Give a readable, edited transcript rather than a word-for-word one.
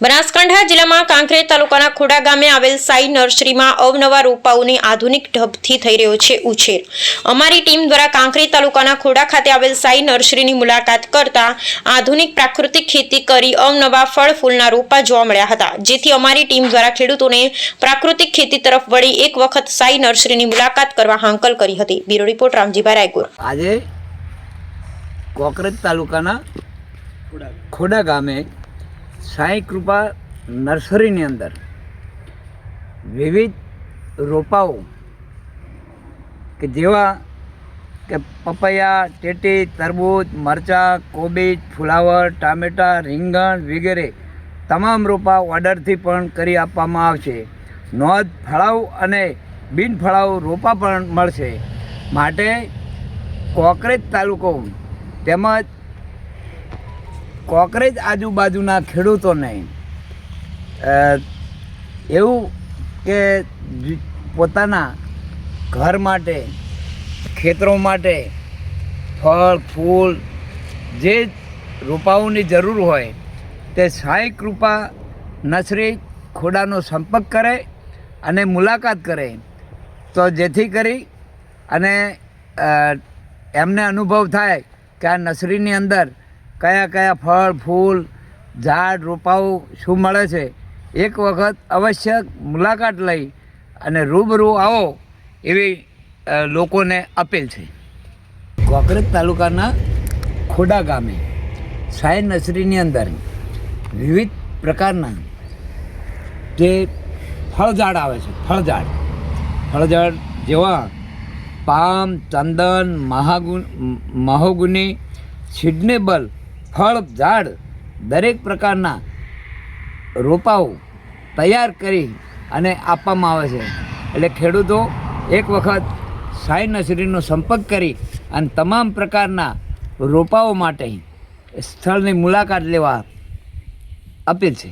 બનાસકાંઠા જિલ્લામાં કાંકરેજ તાલુકાના ખોડા ગામે આવેલ સાઈ નર્સરીમાં અવનવા રોપાઓની આધુનિક ઢબથી થઈ રહ્યો છે ઉછેર। અમારી ટીમ દ્વારા કાંકરેજ તાલુકાના ખોડા ખાતે આવેલ સાઈ નર્સરીની મુલાકાત કરતા આધુનિક પ્રાકૃતિક ખેતી કરી અવનવા ફળ ફૂલના રોપા જોવા મળ્યા હતા, જેથી અમારી ટીમ દ્વારા ખેડૂતોને પ્રાકૃતિક ખેતી તરફ વળી એક વખત સાઈ નર્સરીની મુલાકાત કરવા હાંકલ કરી હતી। Bureau report Ramjibhai Rayguru. આજે કાંકરેજ તાલુકાના ખોડા ગામે સાઈ કૃપા નર્સરીની અંદર વિવિધ રોપાઓ કે જેવા કે પપૈયા, ટેટી, તરબૂચ, મરચાં, કોબીજ, ફુલાવર, ટામેટાં, રીંગણ વગેરે તમામ રોપા ઓર્ડરથી પણ કરી આપવામાં આવશે। નોંધ ફળાઉ અને બિન ફળાઉ રોપા પણ મળશે। માટે કાંકરેજ તાલુકો તેમજ કાંકરેજ આજુબાજુના ખેડૂતોને એવું કે પોતાના ઘર માટે, ખેતરો માટે ફળ ફૂલ જે રોપાઓની જરૂર હોય તે સાઈ કૃપા નર્સરી ખોડાનો સંપર્ક કરે અને મુલાકાત કરે, તો જેથી કરી અને એમને અનુભવ થાય કે આ નર્સરીની અંદર કયા કયા ફળ ફૂલ ઝાડ રોપાઓ શું મળે છે। એક વખત અવશ્ય મુલાકાત લઈ અને રૂબરૂ આવો એવી લોકોને અપીલ છે। કાંકરેજ તાલુકાના ખોડા ગામે સાઈ નર્સરીની અંદર વિવિધ પ્રકારના જે ફળઝાડ આવે છે, ફળઝાડ જેવા પામ, ચંદન, મહોગની, સિડનેબલ ફળ ઝાડ દરેક પ્રકારના રોપાઓ તૈયાર કરી અને આપવામાં આવે છે। એટલે ખેડૂતો એક વખત સાઈ નર્સરીનો સંપર્ક કરી અને તમામ પ્રકારના રોપાઓ માટે સ્થળની મુલાકાત લેવા અપીલ છે।